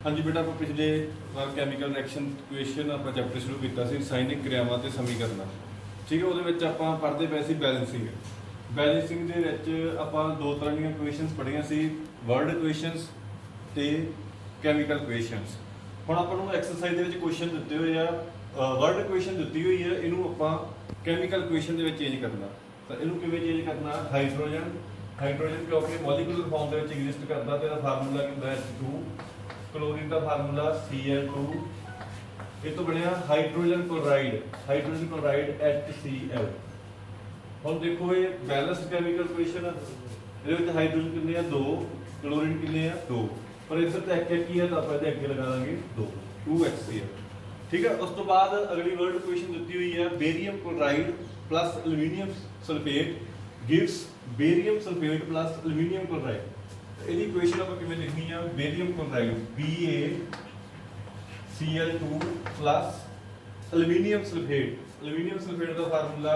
हाँ जी बेटा, आप पिछले बार कैमिकल रिएक्शन इक्वेशन आप चैप्टर शुरू किया सी रासायनिक क्रियावां ते समीकरण। ठीक है, ਉਹਦੇ ਆਪਾਂ ਪੜ੍ਹਦੇ ਪਏ ਸੀ ਬੈਲੈਂਸਿੰਗ। ਬੈਲੈਂਸਿੰਗ ਦੇ ਵਿੱਚ ਆਪਾਂ ਦੋ ਤਰ੍ਹਾਂ ਦੀਆਂ ਇਕੁਏਸ਼ਨਸ ਪੜ੍ਹੀਆਂ ਸੀ, ਵਰਡ ਇਕੁਏਸ਼ਨਸ ਤੇ ਕੈਮੀਕਲ ਇਕੁਏਸ਼ਨਸ। ਹੁਣ ਆਪਾਂ ਨੂੰ ਐਕਸਰਸਾਈਜ਼ ਦੇ ਵਿੱਚ ਕੁਐਸਚਨ ਦਿੱਤੇ ਹੋਏ ਆ, ਵਰਡ ਇਕੁਏਸ਼ਨ ਦਿੱਤੀ ਹੋਈ ਹੈ, ਇਹਨੂੰ ਆਪਾਂ ਕੈਮੀਕਲ ਇਕੁਏਸ਼ਨ ਦੇ ਵਿੱਚ ਚੇਂਜ ਕਰਨਾ। ਤਾਂ ਇਹਨੂੰ ਕਿਵੇਂ ਚੇਂਜ ਕਰਨਾ? ਹਾਈਡਰੋਜਨ ਕਿਉਂਕਿ ਮੋਲੀਕੂਲਰ ਫਾਰਮ ਦੇ ਵਿੱਚ ਐਗਜ਼ਿਸਟ ਕਰਦਾ ਤੇ ਇਹਦਾ ਫਾਰਮੂਲਾ ਕੀ ਹੁੰਦਾ? H2। क्लोरीन का फार्मूला Cl2। ये तो बनया हाइड्रोजन क्लोराइड HCl। हम देखो ये बैलेंस्ड केमिकल इक्वेशन है, हाइड्रोजन कितने हैं? 2, क्लोरीन कितने हैं? 2, पर इधर तो एक ही है तो आप अगे लगा देंगे 2HCl। ठीक है, उस तो बाद अगली वर्ड इक्वेशन दी हुई है barium chloride plus aluminium sulphate gives barium sulphate plus aluminium chloride. ਇਹਦੀ ਇਕੁਏਸ਼ਨ ਆਪਾਂ ਕਿਵੇਂ ਲਿਖਣੀ ਆ? Barium chloride BaCl2 plus aluminium sulphate ਦਾ formula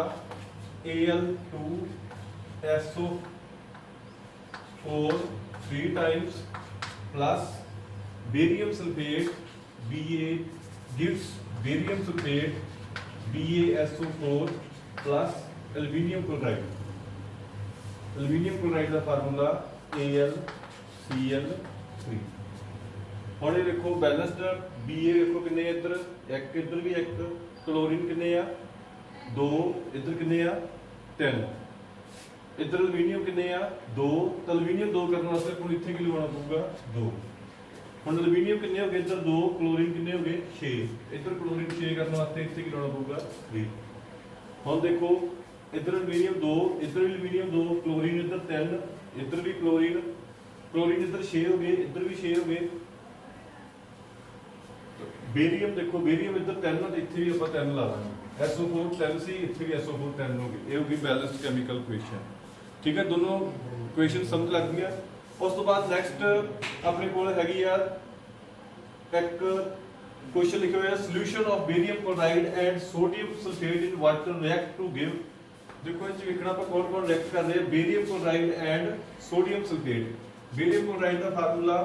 Al2SO4 3 times plus barium sulphate Ba gives barium sulphate BaSO4 plus aluminium chloride का formula AlCl3। ਹੁਣ ਇਹ ਦੇਖੋ ਬੈਲੈਂਸਡ Ba ਦੇਖੋ ਕਿੰਨੇ ਇੱਧਰ ਇੱਕ, ਇੱਧਰ ਵੀ ਇੱਕ, ਕਲੋਰੀਨ ਕਿੰਨੇ ਆ? 2, ਇੱਧਰ ਕਿੰਨੇ ਆ? 3, ਇੱਧਰ ਐਲੂਮੀਨੀਅਮ ਕਿੰਨੇ ਆ? 2। ਤਾਂ ਐਲੂਮੀਨੀਅਮ 2 ਕਰਨ ਵਾਸਤੇ ਆਪਾਂ ਨੂੰ ਇੱਥੇ ਕੀ ਲਗਾਉਣਾ ਪਊਗਾ? 2। ਹੁਣ ਐਲੂਮੀਨੀਅਮ ਕਿੰਨੇ ਹੋ ਗਏ? ਇੱਧਰ 2, ਕਲੋਰੀਨ ਕਿੰਨੇ ਹੋ ਗਏ? 6। ਇੱਧਰ ਕਲੋਰੀਨ 6 ਕਰਨ ਵਾਸਤੇ ਇੱਥੇ ਕੀ ਲਾਉਣਾ ਪਊਗਾ? 3। ਹੁਣ ਦੇਖੋ ਇੱਧਰ ਐਲੂਮੀਨੀਅਮ 2, ਇੱਧਰ ਐਲੂਮੀਨੀਅਮ 2, ਕਲੋਰੀਨ ਇੱਧਰ 3, इधर भी क्लोरीन इधर 6 हो गए, इधर भी 6 हो गए। बेरियम देखो, बेरियम इधर 3 है, इतने भी आप 3 ला देंगे। SO4 10 सी, इतने भी SO4 10 हो गए। ये होगी बैलेंस्ड केमिकल इक्वेशन। ठीक है, दोनों इक्वेशन समझ लग गई। उस तो बाद नैक्सट अपने को हैगी यार एक क्वेश्चन लिखे हुए solution of barium chloride and sodium sulphate in water react to give. देखो इस देखना पर कौन कौन रिएक्ट कर रहे हैं? Barium chloride and sodium sulphate. Barium chloride का फार्मूला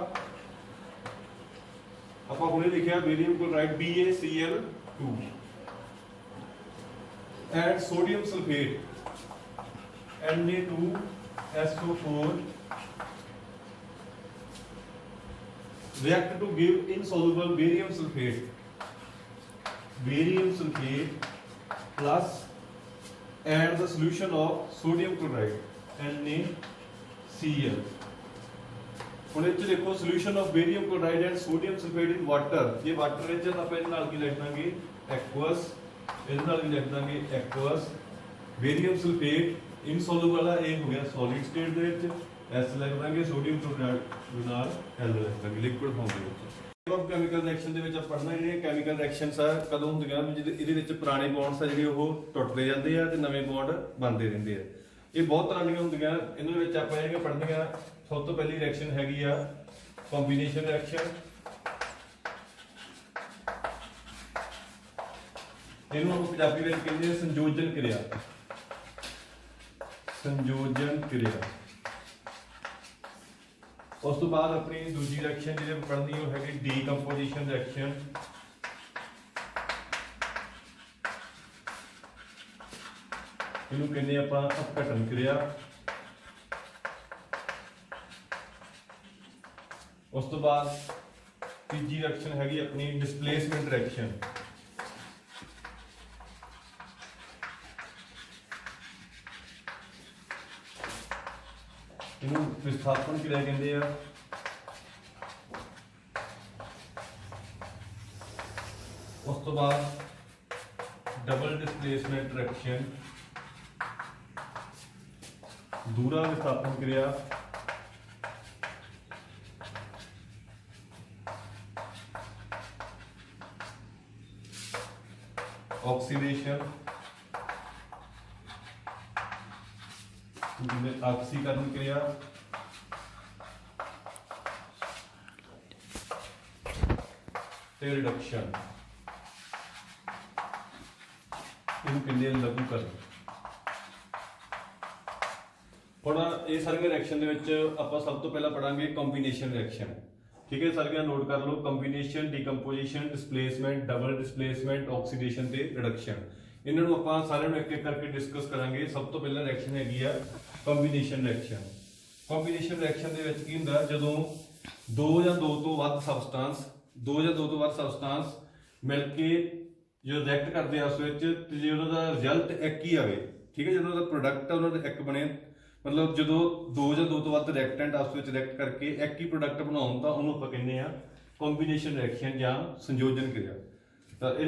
ਆਪਾਂ ਹੁਣੇ ਲਿਖਿਆ, barium chloride BaCl2 and sodium sulphate Na2SO4 react to give insoluble barium sulphate plus and the solution of sodium chloride NaCl। ਹੁਣ ਇਹ ਚ ਦੇਖੋ solution of barium chloride and sodium sulphate in water. ਜੇ water ਵਿੱਚ ਤਾਂ ਆਪਾਂ ਇਹਦੇ ਨਾਲ ਕੀ ਲਿਖ ਦਾਂਗੇ? ਐਕੁਅਸ। ਇਹਦੇ ਨਾਲ ਵੀ ਲਿਖ ਦਾਂਗੇ ਐਕੁਅਸ। ਬੇਰੀਅਮ ਸਲਫੇਟ ਇਨਸੋਲੂਬਲ ਆ, ਇਹ ਹੋ ਗਿਆ ਸੋਲਿਡ ਸਟੇਟ ਦੇ ਵਿੱਚ, S ਲਿਖ ਦਾਂਗੇ। ਸੋਡੀਅਮ ਕਲੋਰਾਈਡ ਨਾਲ L ਲਿਖ ਦਾਂਗੇ ਲਿਕੁਇਡ ਫਾਰਮ ਦੇ ਵਿੱਚ। अब केमिकल रिएक्शन ਦੇ ਵਿੱਚ ਆਪਾਂ ਪੜ੍ਹਨਾ ਜਿਹੜੀਆਂ ਕੈਮੀਕਲ ਰਿਐਕਸ਼ਨਸ ਆ ਕਦੋਂ ਹੁੰਦੀਆਂ? ਇਹਦੇ ਵਿੱਚ ਪੁਰਾਣੇ ਬੌਂਡਸ ਆ ਜਿਹੜੇ ਉਹ ਟੁੱਟਦੇ ਜਾਂਦੇ ਆ ਤੇ ਨਵੇਂ ਬੌਂਡ ਬਣਦੇ ਰਹਿੰਦੇ ਆ। ਇਹ ਬਹੁਤ ਤਰ੍ਹਾਂ ਦੀਆਂ ਹੁੰਦੀਆਂ। ਇਹਨਾਂ ਵਿੱਚ ਆਪਾਂ ਜਿਹੜੀਆਂ ਪੜ੍ਹਨੀਆਂ, ਸਭ ਤੋਂ ਪਹਿਲੀ ਰਿਐਕਸ਼ਨ ਹੈਗੀ ਆ ਕੰਬੀਨੇਸ਼ਨ ਰਿਐਕਸ਼ਨ। ਇਹਨੂੰ ਆਪਾਂ ਪੰਜਾਬੀ ਵਿੱਚ ਕਹਿੰਦੇ ਆ ਸੰਯੋਜਨ ਕਿਰਿਆ। उस तो बाद अपनी दूसरी रिएक्शन जो पढ़नी वो है डीकंपोजिशन रिएक्शन। इनू कहने आपां अपघटन क्रिया। उस तो बाद तीजी रिएक्शन हैगी अपनी डिस्प्लेसमेंट रिएक्शन। इनू विस्थापन क्रिया कहते हैं। उस तो बाद डबल डिस्प्लेसमेंट रिएक्शन, दूरा विस्थापन क्रिया। ऑक्सीडेशन, ऑक्सीकरण क्रिया। रिडक्शन, लघुकरण। ਹੁਣ ਇਹ ਸਾਰੀਆਂ ਰਿਐਕਸ਼ਨ ਦੇ ਵਿੱਚ ਆਪਾਂ ਸਭ ਤੋਂ ਪਹਿਲਾਂ ਪੜਾਂਗੇ ਕੰਬੀਨੇਸ਼ਨ ਰਿਐਕਸ਼ਨ। ठीक है, सारियां नोट कर लो। Combination, decomposition, displacement, double displacement, oxidation ते रिडक्शन। इन्हां नूं आपां सारिआं नूं एक एक करके डिस्कस करांगे। सब तो पहला रिएक्शन हैगी आ कंबीनेशन रिएक्शन। कंबीनेशन रिएक्शन दे विच की हुंदा, जदों दो या दो तो वध सबसटेंस मिल के जो रिएक्ट करते हैं उस जो उन्होंने रिजल्ट एक ही आए, ठीक है, जो उन्होंने प्रोडक्ट है उन्होंने एक बने, मतलब जो दो या दो तो वध रिएक्टेंट आपस में रिएक्ट करके एक ही प्रोडक्ट बनाउण तां उहनूं आपां कहने आ कंबीनेशन रिएक्शन या संयोजन क्रिया। तो ये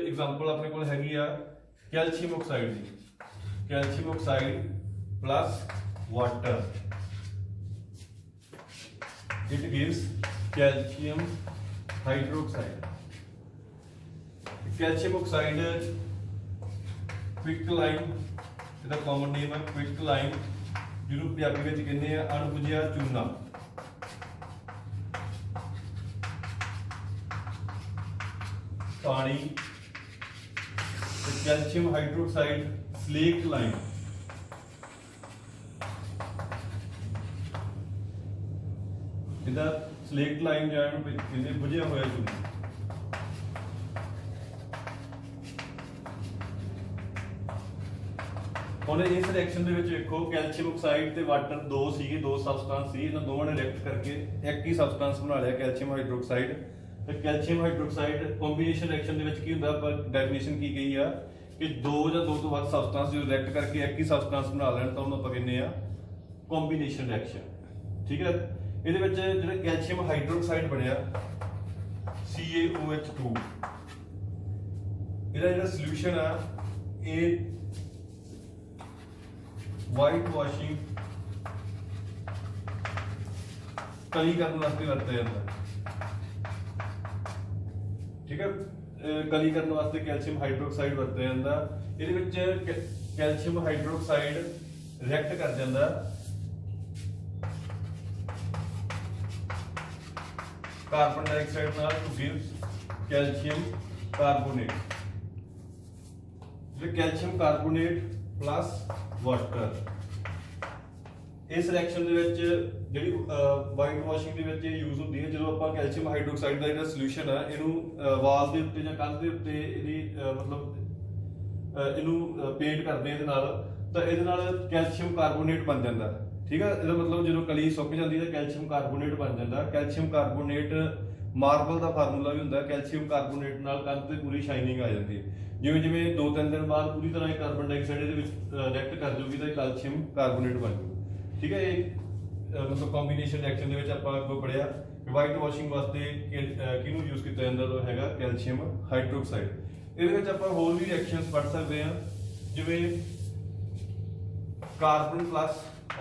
एग्जाम्पल अपने को हैगी आ कैल्शियम ऑक्साइड की। Calcium oxide plus water, it gives calcium hydroxide. Calcium oxide quicklime, इसका कॉमन नेम है क्विकलाइन, जिन्होंने पंजाबी में कहते हैं अणबुझिया चूना। पानी, कैल्शियम हाइड्रोक्साइड स्लेक्ट लाइन, इधर स्लेक्ट लाइन जो बुझिया हुआ चूना। ਹੁਣ ਇਸ ਰਿਐਕਸ਼ਨ ਦੇ ਵਿੱਚ ਵੇਖੋ ਕੈਲਸ਼ੀਅਮ ਆਕਸਾਈਡ ਤੇ ਵਾਟਰ ਦੋ ਸਬਸਟੈਂਸ ਸੀ, ਇਹਨਾਂ ਦੋਵਾਂ ਨੇ ਰਿਐਕਟ ਕਰਕੇ ਇੱਕ ਹੀ ਸਬਸਟੈਂਸ ਬਣਾ ਲਿਆ ਕੈਲਸ਼ੀਅਮ ਹਾਈਡਰੋਕਸਾਈਡ। ਤੇ ਕੈਲਸ਼ੀਅਮ ਹਾਈਡਰੋਕਸਾਈਡ ਕੰਬੀਨੇਸ਼ਨ ਰਿਐਕਸ਼ਨ ਦੇ ਵਿੱਚ ਕੀ ਹੁੰਦਾ, ਆਪਾਂ ਡੈਫੀਨੇਸ਼ਨ ਕੀ ਗਈ ਆ ਕਿ ਦੋ ਜਾਂ ਦੋ ਤੋਂ ਵੱਧ ਸਬਸਟੈਂਸ ਜੋ ਰਿਐਕਟ ਕਰਕੇ ਇੱਕ ਹੀ ਸਬਸਟੈਂਸ ਬਣਾ ਲੈਣ ਤਾਂ ਉਹਨੂੰ ਆਪਾਂ ਕਹਿੰਦੇ ਆ ਕੰਬੀਨੇਸ਼ਨ ਰਿਐਕਸ਼ਨ। ਠੀਕ ਹੈ, ਇਹਦੇ ਵਿੱਚ ਜਿਹੜਾ ਕੈਲਸ਼ੀਅਮ ਹਾਈਡਰੋਕਸਾਈਡ ਬਣਿਆ CaOH2, ਇਹਦਾ ਜਿਹੜਾ ਸੋਲੂਸ਼ਨ ਆ ਇਹ वाइट वाशिंग कली करने वास्ते वरता जाता है। ठीक है, कली करने वास्ते कैल्शियम हाइड्रोक्साइड वरता जाता। ਇਹਦੇ ਵਿੱਚ कैल्शियम हाइड्रोक्साइड रिएक्ट कर जाता कार्बन डाइऑक्साइड नाल टू गिव कैल्शियम कार्बोनेट। जो कैल्शियम कार्बोनेट प्लस वाटर, इस रिएक्शन दे विच जिहड़ी वाइट वाशिंग दे विच यूज हुंदी है। जदों आपां कैल्शियम हाइड्रोक्साइड दा जिहड़ा सोल्यूशन है इहनूं वाल दे उत्ते जां कंध दे उत्ते इहदी मतलब इहनूं पेंट करदे इहदे नाल, तां इहदे नाल कैल्शियम कार्बोनेट बन जांदा। ठीक है, इहदा मतलब जदों कली सुक जांदी है कैल्शियम कार्बोनेट बन जांदा। कैल्शियम कार्बोनेट मार्बल का फार्मूला भी हुंदा, कैल्शियम कार्बोनेट नाल कंध ते पूरी शाइनिंग आ जांदी है। जिवें जिवें 2-3 दिन बाद पूरी तरह कार्बन डाइऑक्साइड रिएक्ट कर जाऊगी तो कैल्शियम कार्बोनेट बन जाऊगी। ठीक है, ये मतलब कॉम्बीनेशन रिएक्शन दे विच आपां अग्गों पढ़िया वाइट वाशिंग वास्ते किहनूं यूज किया जाता तो हैगा कैल्शियम हाइड्रोक्साइड। इहदे विच आपां होर भी रिएक्शनस पढ़ सकते हैं, जिवें carbon plus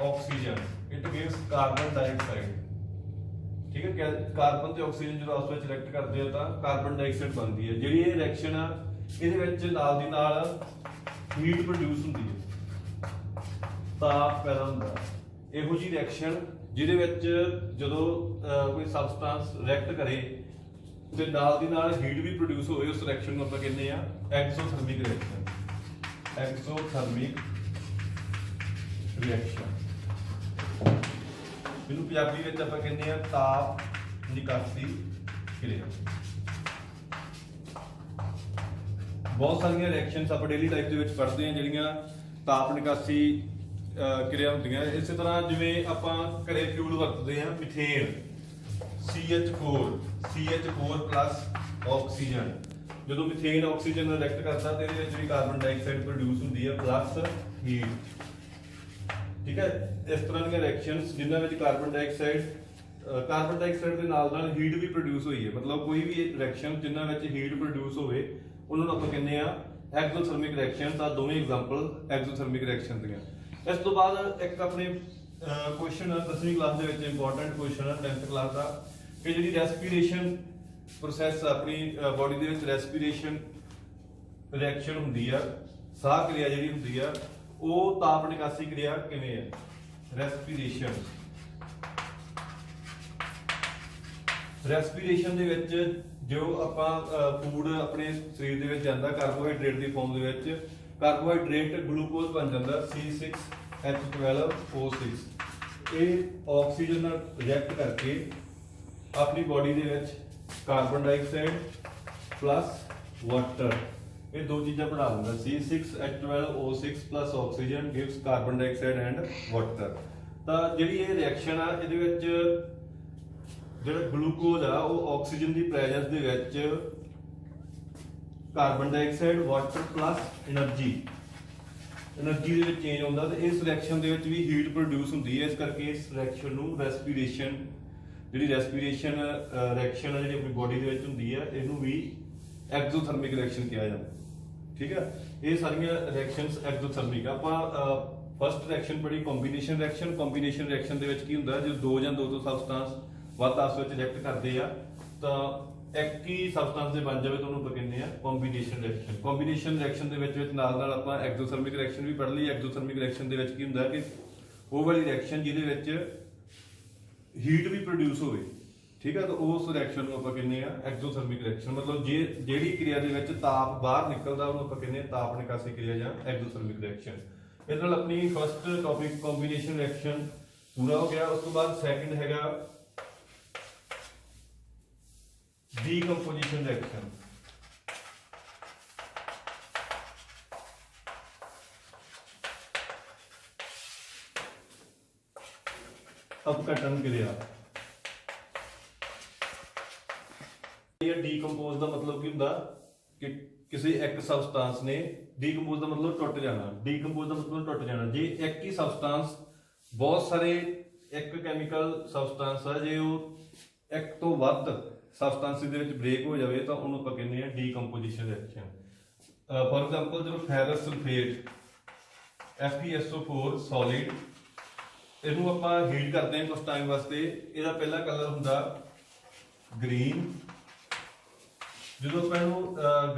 oxygen, it gives carbon dioxide. ठीक है, कार्बन ते ऑक्सीजन जो आपस में रिएक्ट करते हैं तो कार्बन डाइऑक्साइड बनती है। जिहड़ी ये रिएक्शन आ ਇਹਦੇ ਵਿੱਚ ਨਾਲ ਦੀ ਨਾਲ ਹੀਟ ਪ੍ਰੋਡਿਊਸ ਹੁੰਦੀ ਹੈ, ਤਾਪ ਪੈਦਾ ਹੁੰਦਾ। ਇਹੋ ਜੀ ਰਿਐਕਸ਼ਨ ਜਿਹਦੇ ਵਿੱਚ ਜਦੋਂ ਕੋਈ ਸਬਸਟੈਂਸ ਰਿਐਕਟ ਕਰੇ ਤੇ ਨਾਲ ਦੀ ਨਾਲ ਹੀਟ ਵੀ ਪ੍ਰੋਡਿਊਸ ਹੋਵੇ, ਉਸ ਰਿਐਕਸ਼ਨ ਨੂੰ ਆਪਾਂ ਕਹਿੰਦੇ ਆ ਐਕਸੋਥਰਮਿਕ ਰਿਐਕਸ਼ਨ। ਐਕਸੋਥਰਮਿਕ ਰਿਐਕਸ਼ਨ ਇਹਨੂੰ ਪੰਜਾਬੀ ਵਿੱਚ ਆਪਾਂ ਕਹਿੰਦੇ ਆ ਤਾਪ ਨਿਕਾਸੀ ਕਿਰਿਆ। बहुत सारिया रिएक्शनस आप डेली लाइफ के पढ़ते हैं जिहड़ियां ताप निकासी क्रिया होंदियां। इस तरह जिवें आपां घरे फ्यूल वरतते हैं मिथेन CH4 प्लस ऑक्सीजन। जो मिथेन ऑक्सीजन रिएक्ट करता तो ये जी कार्बन डाइऑक्साइड प्रोड्यूस होंदी है प्लस हीट। ठीक है, इस तरह की रिएक्शनस जिन्हां विच कार्बन डाइऑक्साइड के नाल हीट भी प्रोड्यूस हुई है, मतलब कोई भी रिएक्शन जिन्हां विच हीट प्रोड्यूस होवे उन्होंने आप कहने एक्सोथर्मिक रिएक्शन। दोवें एग्जाम्पल एक्सोथर्मिक रिएक्शन दियां। इस तो बाद एक अपने क्वेश्चन 10वीं क्लास के इंपॉर्टेंट क्वेश्चन है 10th क्लास का कि जी रेस्पिरेशन प्रोसैस अपनी बॉडी के रेस्पिरेशन रिएक्शन होंदी है, साह क्रिया जी होंदी है, वो ताप निकासी क्रिया किवें है। रेस्पिरेशन दे विच जो आपां फूड अपने शरीर दे विच जांदा कार्बोहाइड्रेट की फॉर्म दे विच, कार्बोहाइड्रेट ग्लूकोज बन जाता C6H12O6। ये ऑक्सीजन नाल रिएक्ट करके अपनी body they which carbon dioxide plus water, ये दो चीज़ां बना दिंदा। C6H12O6 plus oxygen gives carbon dioxide and water. तो जिहड़ी ये रिएक्शन आ इहदे विच जिहड़ा ग्लूकोज आ वो ऑक्सीजन की presence they which carbon dioxide water plus energy they which change होंदा ते इस रिएक्शन दे विच भी हीट प्रोड्यूस हुंदी है। इस करके इस रिएक्शन नूं रेस्पिरेशन जिहड़ी रेस्पिरेशन रिएक्शन है जिहड़ी अपनी बॉडी दे विच हुंदी है इहनूं भी एक्सोथर्मिक रिएक्शन कहा जाता। ठीक है, ये सारियां रिएक्शंस एक्सोथर्मिक। आपां फर्स्ट रिएक्शन पढ़ी कॉम्बीनेशन रिएक्शन। कॉम्बीनेशन रिएक्शन दे विच की हुंदा जो दो जां दो तो सबसटेंस वध आपस विच रिएक्ट करदे आ तां एक ही सबसटेंस दे बन जावे तो उहनूं कहंदे आ कॉम्बीनेशन रिएक्शन। कॉम्बीनेशन रिएक्शन दे विच नाल आपां एक्सोथर्मिक रिएक्शन भी पढ़ लई। एक्सोथर्मिक रिएक्शन दे विच की हुंदा कि वो वाली रिएक्शन जिहदे विच हीट भी प्रोड्यूस होवे। ठीक है, तो उस रिएक्शन को आपां कहंदे आ एक्सोथर्मिक रिएक्शन। मतलब जे जिहड़ी क्रिया दे विच ताप बाहर निकलदा उहनूं आपां कहंदे आ ताप निकासी क्रिया जां एक्सोथर्मिक रिएक्शन। इस नाल अपनी फर्स्ट टॉपिक कॉम्बीनेशन रिएक्शन पूरा हो गया। उस तो बाद सैकंड हैगा डीकंपोजिशन रिएक्शन। अपघटन क्रिया। डीकंपोज का मतलब की हुंदा कि किसी एक सबसटेंस ने डीकंपोज का मतलब टुट जाना। डीकंपोज का मतलब टुट जाना जे एक ही सबसटेंस बहुत सारे एक केमिकल सबसटेंस है जे वो एक तो वध सबसटेंसिस दे विच ब्रेक हो जाए तो उन्होंने आपां कहंदे आ डीकंपोजिशन रिएक्शन। फॉर एग्जांपल जो फेरस सल्फेट FeSO4 सॉलिड इहनूं आपां हीट करते हैं कुछ टाइम वास्ते। इहदा पहला कलर हुंदा ग्रीन। जो आपां इहनूं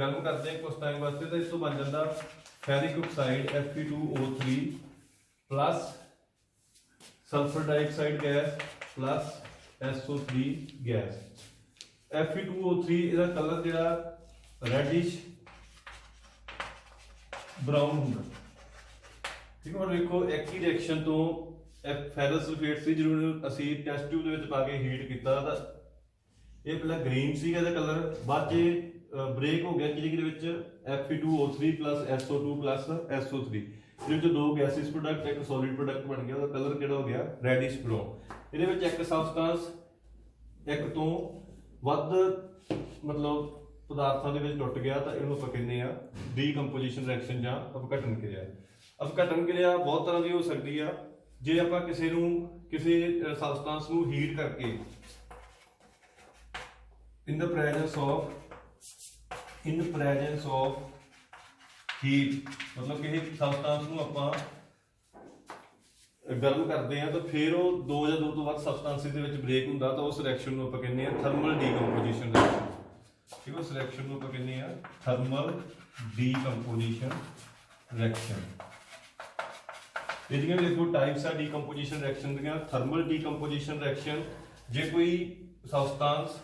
गर्म करते हैं कुछ टाइम वास्ते तो इस तो बन जाता ferric oxide Fe2O3 plus sulphur dioxide gas plus SO3 gas. Fe2O3 इहदा कलर जिहड़ा रेडिश ब्राउन हुंदा। ठीक है, हुण देखो एक ही रिएक्शन तो फेरस सल्फेट सी जरूर असीं टेस्ट ट्यूब दे विच पा के हीट कीता तां ये पहला ग्रीन सीगा इहदा कलर, बाद च ब्रेक हो गया किहदे विच Fe2O3 plus SO2 plus SO3। ਇਹਦੇ ਵਿੱਚ ਦੋ ਗੈਸਿਸ ਪ੍ਰੋਡਕਟ ਇੱਕ ਸੋਲਿਡ ਪ੍ਰੋਡਕਟ ਬਣ ਗਿਆ। ਉਹਦਾ ਕਲਰ ਕਿਹੜਾ ਹੋ ਗਿਆ ਰੈਡਿਸ਼ ਬਰਾਊਨ। ਇਹਦੇ ਵਿੱਚ ਇੱਕ ਸਬਸਟੈਂਸ ਇੱਕ ਤੋਂ ਵੱਧ ਮਤਲਬ ਪਦਾਰਥਾਂ ਦੇ ਵਿੱਚ ਟੁੱਟ ਗਿਆ ਤਾਂ ਇਹਨੂੰ ਆਪਾਂ ਕਹਿੰਦੇ ਆ ਡੀਕੰਪੋਜੀਸ਼ਨ ਰਿਐਕਸ਼ਨ ਜਾਂ ਅਪਘਟਨ ਕਿਰਿਆ। ਅਪਘਟਨ ਕਿਰਿਆ ਬਹੁਤ ਤਰ੍ਹਾਂ ਦੀ ਹੋ ਸਕਦੀ ਆ। ਜੇ ਆਪਾਂ ਕਿਸੇ ਸਬਸਟੈਂਸ ਨੂੰ ਹੀਟ ਕਰਕੇ in the presence of heat मतलब किसी सबसटेंस ਨੂੰ ਆਪਾਂ ਗਰਮ ਕਰਦੇ ਆ ਤਾਂ ਫਿਰ ਉਹ ਦੋ ਜਾਂ ਦੋ ਤੋਂ ਵੱਧ ਸਬਸਟੈਂਸਿਸ ਦੇ ਵਿੱਚ ਬ੍ਰੇਕ ਹੁੰਦਾ ਤਾਂ ਉਸ ਰਿਐਕਸ਼ਨ ਨੂੰ ਆਪਾਂ ਕਹਿੰਦੇ ਆ ਥਰਮਲ ਡੀਕੰਪੋਜੀਸ਼ਨ ਰਿਐਕਸ਼ਨ। ਠੀਕ ਹੈ, ਉਸ ਰਿਐਕਸ਼ਨ ਨੂੰ ਆਪਾਂ ਕਹਿੰਦੇ ਆ ਥਰਮਲ ਡੀਕੰਪੋਜੀਸ਼ਨ ਰਿਐਕਸ਼ਨ। ਇਹਦੀਆਂ ਦੇਖੋ ਟਾਈਪਸ ਆ ਡੀਕੰਪੋਜੀਸ਼ਨ ਰਿਐਕਸ਼ਨ ਦੀਆਂ। ਥਰਮਲ ਡੀਕੰਪੋਜੀਸ਼ਨ ਰਿਐਕਸ਼ਨ ਜੇ ਕੋਈ ਸਬਸਟੈਂਸ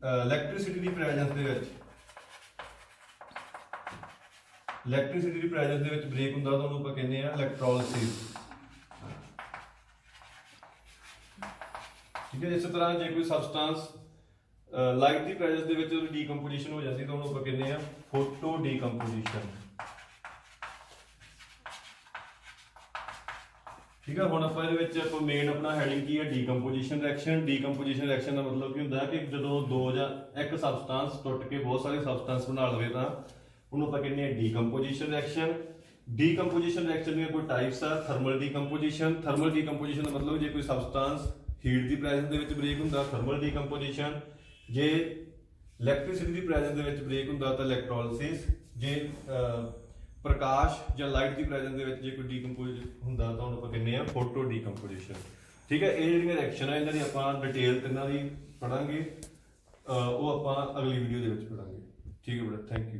ਇਲੈਕਟ੍ਰਿਸਿਟੀ ਦੀ ਪ੍ਰੈਜ਼ੈਂਸ ਦੇ ਵਿੱਚ ब्रेक ਹੁੰਦਾ ਤਾਂ ਉਹਨੂੰ ਆਪਾਂ ਕਹਿੰਦੇ ਆ ਇਲੈਕਟ੍ਰੋਲਿਸਿਸ। ਠੀਕ ਹੈ, ਇਸੇ ਤਰ੍ਹਾਂ ਜੇ ਕੋਈ ਸਬਸਟੈਂਸ ਲਾਈਟ ਦੀ ਪ੍ਰੈਜ਼ੈਂਸ ਦੇ ਵਿੱਚ ਉਹਦੀ ਡੀਕੰਪੋਜੀਸ਼ਨ ਹੋ ਜਾਂਦੀ ਤਾਂ ਉਹਨੂੰ ਆਪਾਂ ਕਹਿੰਦੇ ਆ ਫੋਟੋ ਡੀਕੰਪੋਜੀਸ਼ਨ। ਠੀਕ ਹੈ, ਹੁਣ ਆਪਾਂ ਇਹਦੇ ਵਿੱਚ ਆਪਾਂ ਮੇਨ ਆਪਣਾ ਹੈਡਿੰਗ ਕੀ ਹੈ ਡੀਕੰਪੋਜੀਸ਼ਨ ਰਿਐਕਸ਼ਨ। ਡੀਕੰਪੋਜੀਸ਼ਨ ਰਿਐਕਸ਼ਨ ਦਾ ਮਤਲਬ ਕੀ ਹੁੰਦਾ ਕਿ ਜਦੋਂ ਦੋ ਜਾਂ ਇੱਕ ਸਬਸਟੈਂਸ ਟੁੱਟ ਕੇ ਬਹੁਤ ਸਾਰੇ ਸਬਸਟੈਂਸ ਬਣਾ ਲਵੇ ਤਾਂ ਉਹਨੂੰ ਆਪਾਂ ਕਹਿੰਦੇ ਆ ਡੀਕੰਪੋਜੀਸ਼ਨ ਰਿਐਕਸ਼ਨ। ਡੀਕੰਪੋਜੀਸ਼ਨ ਰਿਐਕਸ਼ਨ ਦੀਆਂ ਕੋਈ ਟਾਈਪਸ ਆ। ਥਰਮਲ ਡੀਕੰਪੋਜੀਸ਼ਨ ਦਾ ਮਤਲਬ ਜੇ ਕੋਈ ਸਬਸਟੈਂਸ ਹੀਟ ਦੀ ਪ੍ਰੈਜ਼ੈਂਸ ਦੇ ਵਿੱਚ ਬ੍ਰੇਕ ਹੁੰਦਾ ਥਰਮਲ ਡੀਕੰਪੋਜੀਸ਼ਨ। ਜੇ ਇਲੈਕਟ੍ਰਿਸਿਟੀ ਦੀ ਪ੍ਰੈਜ਼ੈਂਸ ਦੇ ਵਿੱਚ ਬ੍ਰੇਕ ਹੁੰਦਾ ਤਾਂ ਇਲੈਕਟ੍ਰੋਲਿਸਿਸ। ਜੇ ਪ੍ਰਕਾਸ਼ ਜਾਂ ਲਾਈਟ ਦੀ ਪ੍ਰੈਜ਼ੈਂਸ ਦੇ ਵਿੱਚ ਜੇ ਕੋਈ ਡੀਕੰਪੋਜ਼ ਹੁੰਦਾ ਤਾਂ ਉਹਨੂੰ ਆਪਾਂ ਕਹਿੰਦੇ ਆ ਫੋਟੋ ਡੀਕੰਪੋਜੀਸ਼ਨ। ਠੀਕ ਹੈ, ਇਹ ਜਿਹੜੀਆਂ ਰਿਐਕਸ਼ਨ ਆ ਇਹਨਾਂ ਦੀ ਆਪਾਂ ਡਿਟੇਲ ਤਿੰਨਾਂ ਦੀ ਪੜਾਂਗੇ। ਉਹ ਆਪਾਂ ਅਗਲੀ ਵੀਡੀਓ ਦੇ ਵਿੱਚ ਪੜਾਂਗੇ। ਠੀਕ ਹੈ ਬੇਟਾ, ਥੈਂਕ ਯੂ।